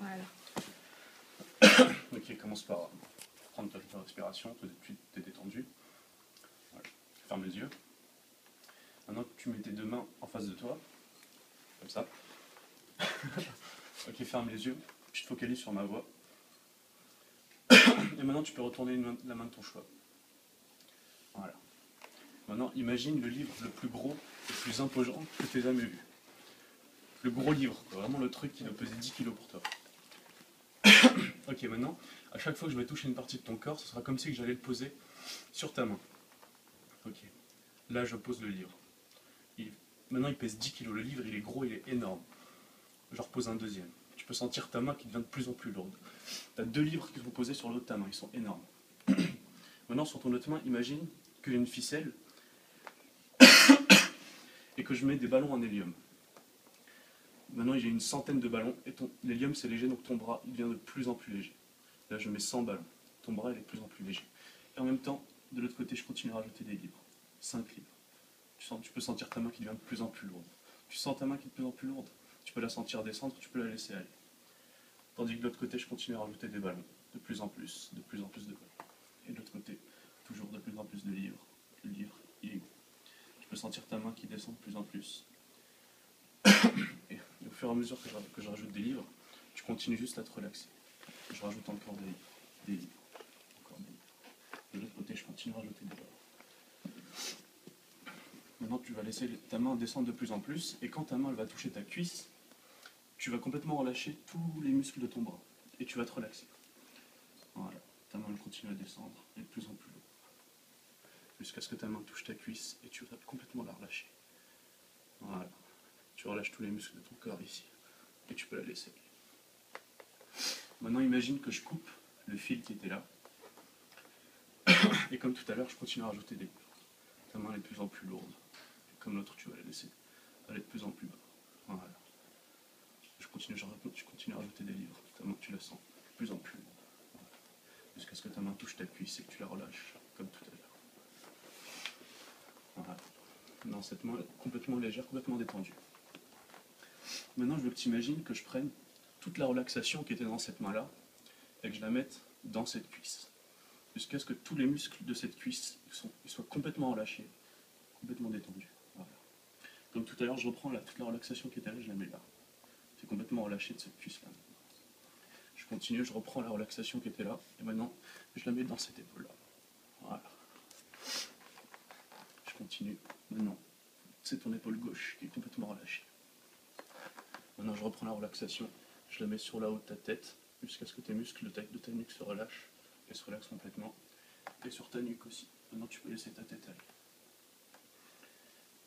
Voilà. Ok, commence par prendre ta respiration, tu t'es détendu. Voilà. Ferme les yeux. Maintenant, tu mets tes deux mains en face de toi, comme ça. Ok, ferme les yeux, tu te focalises sur ma voix. Et maintenant, tu peux retourner la main de ton choix. Voilà. Maintenant, imagine le livre le plus gros, le plus imposant que tu aies jamais vu. Le gros livre, quoi. Vraiment le truc qui doit peser 10 kilos pour toi. Ok, maintenant, à chaque fois que je vais toucher une partie de ton corps, ce sera comme si j'allais le poser sur ta main. Ok, là je pose le livre. Maintenant il pèse 10 kilos, le livre il est gros, il est énorme. Je repose un deuxième. Tu peux sentir ta main qui devient de plus en plus lourde. Tu as deux livres qui sont posés sur l'autre de ta main, ils sont énormes. Maintenant sur ton autre main, imagine que j'ai une ficelle et que je mets des ballons en hélium. Maintenant j'ai une centaine de ballons et l'hélium c'est léger, donc ton bras il devient de plus en plus léger. Là je mets 100 ballons, ton bras il est de plus en plus léger. Et en même temps, de l'autre côté je continue à rajouter des livres, 5 livres. Tu peux sentir ta main qui devient de plus en plus lourde. Tu sens ta main qui est de plus en plus lourde, tu peux la sentir descendre, tu peux la laisser aller. Tandis que de l'autre côté je continue à rajouter des ballons, de plus en plus de ballons. Et de l'autre côté, toujours de plus en plus de livres. Le livre, il est où? Tu peux sentir ta main qui descend de plus en plus. Et au fur et à mesure que je rajoute des livres, tu continues juste à te relaxer. Je rajoute encore des livres. Encore des livres. De l'autre côté, je continue à rajouter des livres. Maintenant, tu vas laisser ta main descendre de plus en plus, et quand ta main elle va toucher ta cuisse, tu vas complètement relâcher tous les muscles de ton bras, et tu vas te relaxer. Voilà, ta main elle continue à descendre, et de plus en plus lourd. Jusqu'à ce que ta main touche ta cuisse, et tu vas complètement la relâcher. Voilà. Tu relâches tous les muscles de ton corps ici, et tu peux la laisser. Maintenant, imagine que je coupe le fil qui était là, et comme tout à l'heure, je continue à rajouter des livres. Ta main est de plus en plus lourde, et comme l'autre, tu vas la laisser aller de plus en plus bas. Voilà. Je continue à rajouter des livres. Ta main, tu la sens de plus en plus lourde. Voilà. Jusqu'à ce que ta main touche ta cuisse et que tu la relâches, comme tout à l'heure. Voilà. Maintenant, cette main est complètement légère, complètement détendue. Maintenant, je veux que tu imagines que je prenne toute la relaxation qui était dans cette main-là et que je la mette dans cette cuisse. Jusqu'à ce que tous les muscles de cette cuisse soient complètement relâchés, complètement détendus. Voilà. Comme tout à l'heure, je reprends toute la relaxation qui était là, je la mets là. C'est complètement relâché de cette cuisse-là. Je continue, je reprends la relaxation qui était là, et maintenant, je la mets dans cette épaule-là. Voilà. Je continue. Maintenant, c'est ton épaule gauche qui est complètement relâchée. Maintenant, je reprends la relaxation, je la mets sur la haut de ta tête, jusqu'à ce que tes muscles de ta nuque se relâchent, et se relaxent complètement. Et sur ta nuque aussi. Maintenant, tu peux laisser ta tête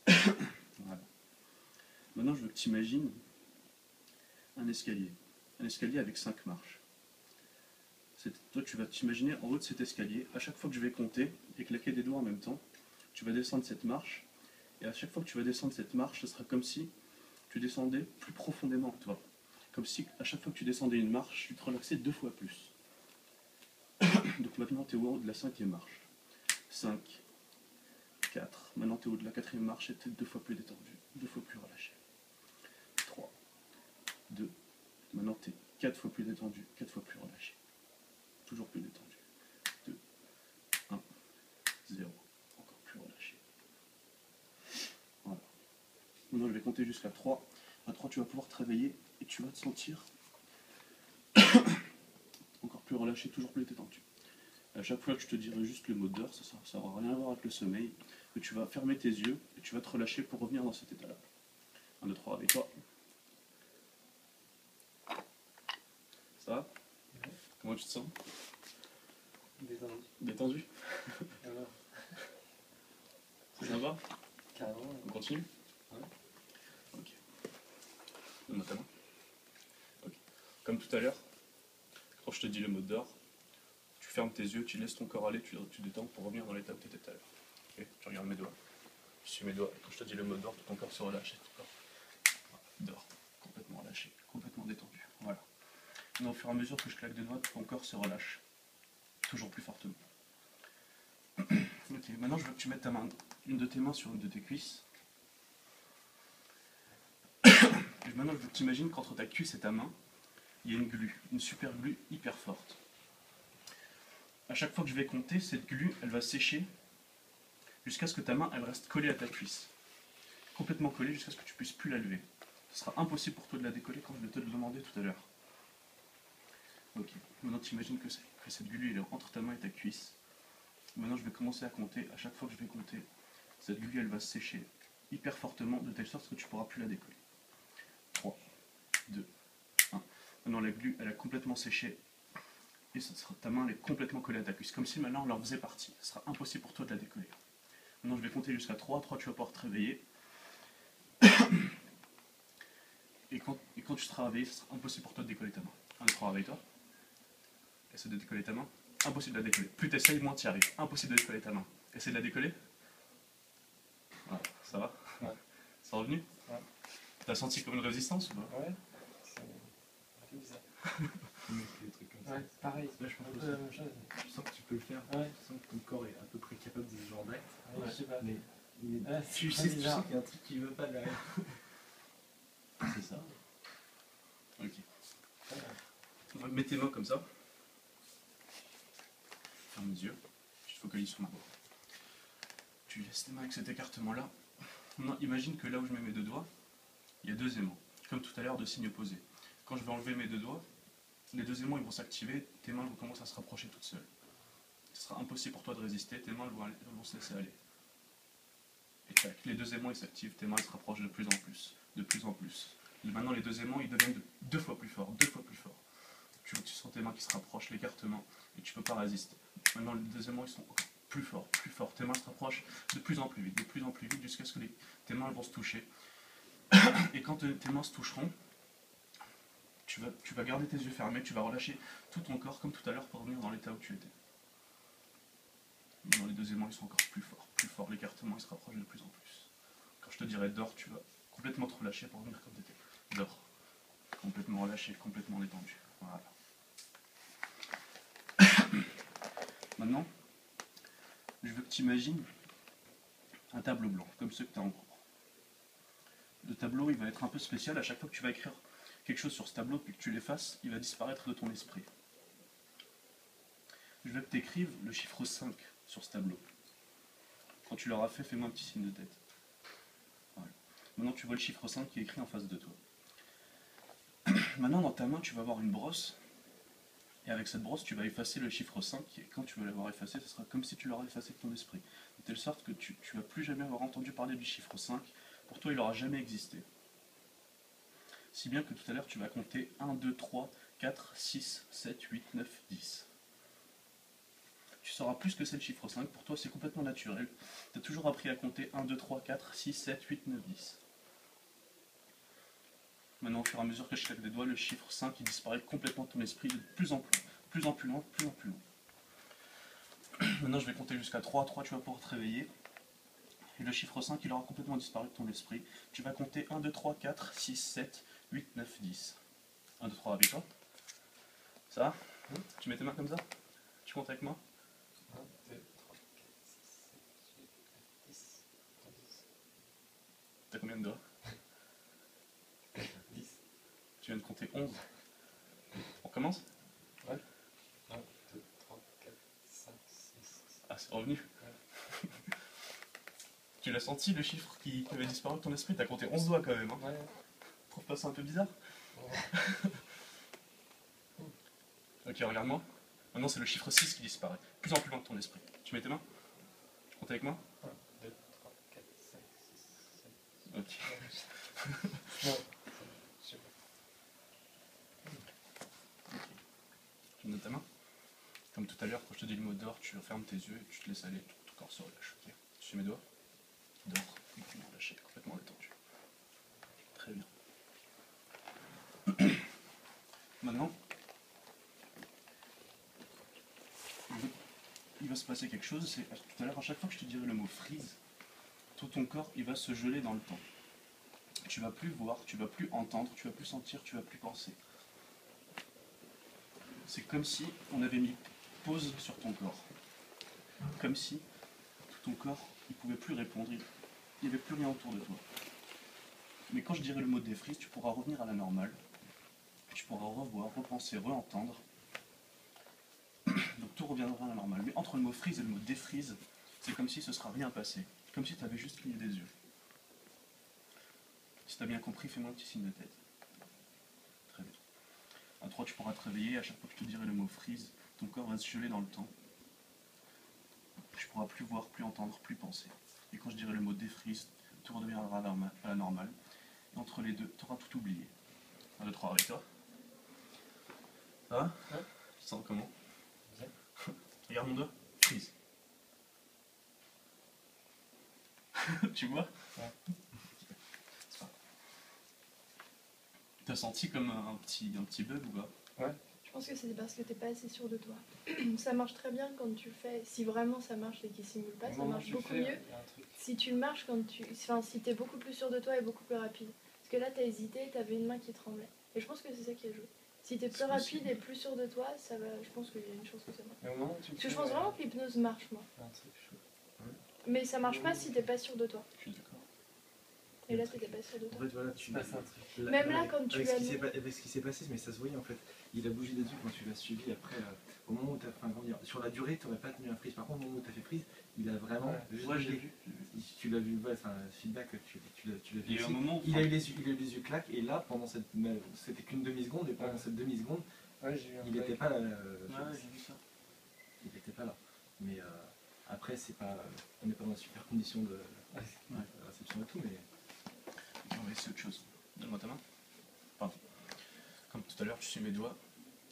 aller. Voilà. Maintenant, je veux que tu imagines un escalier avec 5 marches. Toi, tu vas t'imaginer en haut de cet escalier, à chaque fois que je vais compter et claquer des doigts en même temps, tu vas descendre cette marche, et à chaque fois que tu vas descendre cette marche, ce sera comme si tu descendais plus profondément en toi. Comme si à chaque fois que tu descendais une marche, tu te relaxais 2 fois plus. Donc maintenant, tu es au haut de la 5e marche. 5, 4. Maintenant, tu es au haut de la 4e marche et tu es 2 fois plus détendu, 2 fois plus relâché. 3, 2. Maintenant, tu es 4 fois plus détendu, 4 fois plus relâché. Toujours plus détendu. 2, 1, 0. Encore plus relâché. Voilà. Maintenant, je vais compter jusqu'à 3. À 3, tu vas pouvoir te réveiller et tu vas te sentir encore plus relâché, toujours plus détendu. À chaque fois que je te dirai juste le mot d'heure, ça n'aura rien à voir avec le sommeil, que tu vas fermer tes yeux et tu vas te relâcher pour revenir dans cet état-là. 1, 2, 3, avec toi. Ça va? Comment tu te sens? Détendu. Détendu? Alors, C'est sympa? carrément. On continue? Ouais. Ok. Donne-moi ta main. Ok. Comme tout à l'heure, quand je te dis le mot d'or, tu fermes tes yeux, tu laisses ton corps aller, tu détends pour revenir dans l'état où tu étais tout à l'heure. Ok. Tu regardes mes doigts. Tu suis mes doigts. Quand je te dis le mot d'or, ton corps se relâche. Ton corps dort. Complètement relâché. Complètement détendu. Voilà. Maintenant, au fur et à mesure que je claque des doigts, ton corps se relâche. Toujours plus fortement. Ok, maintenant je veux que tu mettes une de tes mains sur une de tes cuisses. Et maintenant je veux que tu imagines qu'entre ta cuisse et ta main, il y a une glu, une super glu hyper forte. À chaque fois que je vais compter, cette glu, elle va sécher jusqu'à ce que ta main, elle reste collée à ta cuisse. Complètement collée jusqu'à ce que tu puisses plus la lever. Ce sera impossible pour toi de la décoller quand je vais te le demander tout à l'heure. Ok, maintenant tu imagines que cette glu, elle est entre ta main et ta cuisse. Maintenant je vais commencer à compter. À chaque fois que je vais compter, cette glu, elle va sécher hyper fortement de telle sorte que tu ne pourras plus la décoller. 3, 2, 1. Maintenant la glu, elle a complètement séché. Et ta main, elle est complètement collée à ta cuisse. Comme si maintenant elle en faisait partie. Ce sera impossible pour toi de la décoller. Maintenant je vais compter jusqu'à 3. 3, tu vas pouvoir te réveiller. Et quand tu seras réveillé, ce sera impossible pour toi de décoller ta main. 1, 2, 3, réveille-toi. Essaie de décoller ta main. Impossible de la décoller. Plus tu essayes, moins tu y arrives. Impossible de décoller ta main. Essaie de la décoller. Voilà, ça va? Ouais. C'est revenu? Ouais. T'as senti comme une résistance ou pas? Ouais. C'est un peu bizarre. Des trucs comme ça. Ouais, pareil. Là, je pense Un que peu la même chose. tu sens que tu peux le faire. Ouais. Tu sens que ton corps est à peu près capable de ce genre d'acte. Ouais, je sais pas. Mais Ouais, c'est tu très sais bizarre. qu'il y a un truc qui ne veut pas derrière. C'est ça. Ok. Ouais. Mets tes mains comme ça. Ferme les yeux. Tu te focalises sur ma voix. Tu laisses tes mains avec cet écartement-là. Maintenant, imagine que là où je mets mes deux doigts, il y a deux aimants. Comme tout à l'heure, de signes opposés. Quand je vais enlever mes deux doigts, les deux aimants ils vont s'activer, tes mains vont commencer à se rapprocher toutes seules. Ce sera impossible pour toi de résister, tes mains elles vont se laisser aller. Et tac, les deux aimants ils s'activent, tes mains elles se rapprochent de plus en plus, de plus en plus. Et maintenant les deux aimants ils deviennent deux fois plus forts, deux fois plus forts. Tu sens tes mains qui se rapprochent, l'écartement, et tu peux pas résister. Maintenant les deux aimants ils sont encore plus forts, tes mains se rapprochent de plus en plus vite, jusqu'à ce que tes mains elles vont se toucher. Et quand tes mains se toucheront, tu vas garder tes yeux fermés, tu vas relâcher tout ton corps comme tout à l'heure pour revenir dans l'état où tu étais. Dans les deux aimants, ils sont encore plus forts, l'écartement il se rapproche de plus en plus. Quand je te dirai dors, tu vas complètement te relâcher pour revenir comme tu étais. Dors. Complètement relâché, complètement détendu. Voilà. Maintenant, je veux que tu imagines un tableau blanc, comme ceux que tu as en cours. Le tableau, il va être un peu spécial. À chaque fois que tu vas écrire quelque chose sur ce tableau, puis que tu l'effaces, il va disparaître de ton esprit. Je veux que tu écrives le chiffre 5 sur ce tableau. Quand tu l'auras fait, fais-moi un petit signe de tête. Voilà. Maintenant, tu vois le chiffre 5 qui est écrit en face de toi. Maintenant, dans ta main, tu vas avoir une brosse. Et avec cette brosse, tu vas effacer le chiffre 5. Et quand tu vas l'avoir effacé, ce sera comme si tu l'aurais effacé de ton esprit. De telle sorte que tu ne vas plus jamais avoir entendu parler du chiffre 5. Pour toi, il n'aura jamais existé. Si bien que tout à l'heure, tu vas compter 1, 2, 3, 4, 6, 7, 8, 9, 10. Tu sauras plus que c'est le chiffre 5. Pour toi, c'est complètement naturel. Tu as toujours appris à compter 1, 2, 3, 4, 6, 7, 8, 9, 10. Maintenant, au fur et à mesure que je claque des doigts, le chiffre 5 il disparaît complètement de ton esprit de plus en plus loin, plus en plus loin. Maintenant, je vais compter jusqu'à 3. 3, tu vas pouvoir te réveiller. Et le chiffre 5, il aura complètement disparu de ton esprit. Tu vas compter 1, 2, 3, 4, 6, 7, 8, 9, 10. 1, 2, 3, avec toi. Ça va? Tu mets tes mains comme ça? Tu comptes avec moi? 1, 2, 3, 4, 6, 7, 8, 9, 10, 11. T'as combien de doigts? 10. Tu viens de compter 11. On commence? Ouais. 1, 2, 3, 4, 5, 6. Ah, c'est revenu. Ouais. Tu l'as senti le chiffre qui avait disparu de ton esprit? T'as compté 11 doigts quand même. Hein. Ouais. Tu trouves pas ça un peu bizarre? Ouais. Ok, regarde-moi. Maintenant, c'est le chiffre 6 qui disparaît. Plus en plus loin de ton esprit. Tu mets tes mains? Tu comptes avec moi? 1, 2, 3, 4, 5, 6, 7. Ok. Non. Je sais pas. Tu me donnes ta main? Comme tout à l'heure, quand je te dis le mot dors, tu fermes tes yeux et tu te laisses aller, ton corps se relâche. Okay. Tu fais mes doigts? Dors, complètement relâché, complètement détendu. Très bien. Maintenant, il va se passer quelque chose, c'est tout à l'heure, à chaque fois que je te dirai le mot freeze, tout ton corps il va se geler dans le temps. Tu vas plus voir, tu vas plus entendre, tu vas plus sentir, tu vas plus penser. C'est comme si on avait mis pause sur ton corps. Comme si tout ton corps, il ne pouvait plus répondre, il n'y avait plus rien autour de toi. Mais quand je dirai le mot défreeze, tu pourras revenir à la normale. Tu pourras revoir, repenser, re-entendre. Donc tout reviendra à la normale. Mais entre le mot freeze et le mot défreeze, c'est comme si ce ne sera rien passé. Comme si tu avais juste cligné des yeux. Si tu as bien compris, fais-moi un petit signe de tête. Très bien. À 3, tu pourras te réveiller. À chaque fois que je te dirai le mot freeze, ton corps va se geler dans le temps. Tu ne pourras plus voir, plus entendre, plus penser. Et quand je dirai le mot défreeze, tout redeviendra à la normale. Et entre les deux, tu auras tout oublié. 1, 2, 3, avec toi. Ça va? Ouais. Tu te sens comment? Bien. Regarde mon doigt. Freeze. Tu vois? Ouais. T'as senti comme un petit bug ou pas? Ouais. Je pense que c'est parce que t'es pas assez sûr de toi. Ça marche très bien quand tu le fais. Si vraiment ça marche et qu'il simule pas, Au ça moment où marche tu le beaucoup fais, mieux. il y a un truc. Si tu le marches quand tu. Enfin, si t'es beaucoup plus sûr de toi et beaucoup plus rapide. Parce que là, t'as hésité, t'avais une main qui tremblait. Et je pense que c'est ça qui a joué. Si t'es plus C'est rapide possible. et plus sûr de toi, ça va. Je pense qu'il y a une chance que ça marche. Mais au moment où tu le Parce que je fais, pense vraiment que l'hypnose marche, moi. il y a un truc chaud. Mais ça marche pas si t'es pas sûr de toi. Je suis d'accord. Et là, t'étais pas sûr de En toi. fait, voilà, tu. Il se passe un truc. Même là, quand tu avec ce l'as qui s'est mis- avec ce qui s'est passé, mais ça se voyait en fait. Il a bougé des yeux quand tu l'as suivi. Après, au moment où tu as. Enfin, comment dire, sur la durée, tu n'aurais pas tenu un freeze. Par contre, au moment où tu as fait freeze, il a vraiment. Ouais. juste Ouais, bougé. j'ai vu. Tu l'as vu, ouais, enfin, feedback, tu l'as vu. Il y a eu un aussi. moment où. Il a eu les yeux claques, et là, pendant cette. C'était qu'une demi-seconde, et pendant Ouais. cette demi-seconde, Ouais, j'ai eu un il bug. n'était pas là. Ouais, j'ai vu ça. Il n'était pas là. Mais après, c'est pas. On n'est pas dans de super conditions de Ouais. réception et tout, mais. Ok, on va essayer autre chose. Donne-moi ta main. Pardon. Comme tout à l'heure, tu suis mes doigts.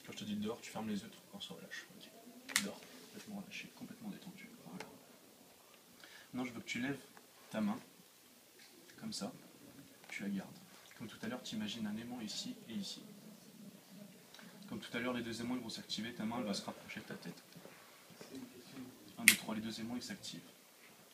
Quand je te dis dehors, tu fermes les yeux, ton corps se relâche. Ok. Tu dors, complètement relâché, complètement détendu. Voilà. Maintenant, je veux que tu lèves ta main, comme ça. Tu la gardes. Comme tout à l'heure, tu imagines un aimant ici et ici. Comme tout à l'heure, les deux aimants ils vont s'activer, ta main elle va se rapprocher de ta tête. 1, 2, 3, les deux aimants ils s'activent.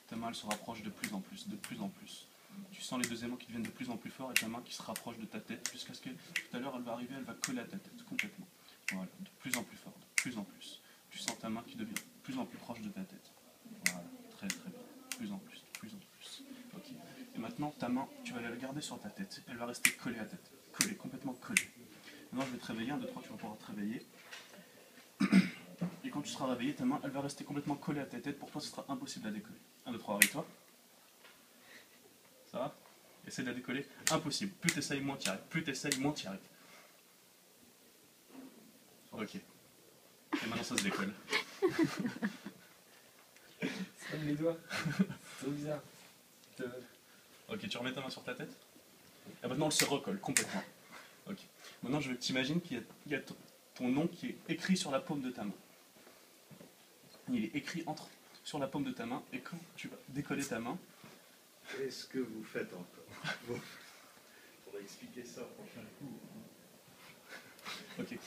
Ta main elle se rapproche de plus en plus, de plus en plus. Tu sens les deux aimants qui deviennent de plus en plus forts et ta main qui se rapproche de ta tête jusqu'à ce que tout à l'heure elle va arriver, elle va coller à ta tête complètement. Voilà, de plus en plus fort, de plus en plus. Tu sens ta main qui devient de plus en plus proche de ta tête. Voilà, très très bien. De plus en plus, de plus en plus. Ok. Et maintenant ta main, tu vas la garder sur ta tête. Elle va rester collée à ta tête. Collée, complètement collée. Maintenant je vais te réveiller, 1, 2, 3, tu vas pouvoir te réveiller. Et quand tu seras réveillé, ta main elle va rester complètement collée à ta tête. Pour toi ce sera impossible à décoller. 1, 2, 3, réveille-toi. Ça va? Essaye de la décoller. Impossible. Plus t'essayes, moins t'y arrives. Plus t'essayes, moins t'y arrives. Ok. Et maintenant ça se décolle. C'est comme les doigts. C'est trop bizarre. Ok, tu remets ta main sur ta tête. Et maintenant elle se recolle complètement. Ok. Maintenant je veux que tu imagines qu'il y a ton nom qui est écrit sur la paume de ta main. Il est écrit sur la paume de ta main. Et quand tu vas décoller ta main, Qu'est-ce que vous faites encore? Bon. On va expliquer ça au prochain coup. ok.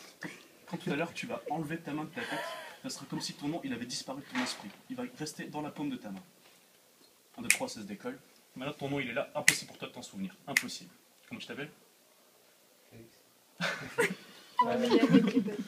Quand tout à l'heure tu vas enlever ta main de ta tête, ça sera comme si ton nom il avait disparu de ton esprit. Il va rester dans la paume de ta main. 1, 2, 3, ça se décolle. Maintenant ton nom il est là, impossible pour toi de t'en souvenir. Impossible. Comment tu t'appelles? Ouais, mais il y a des qui est passé.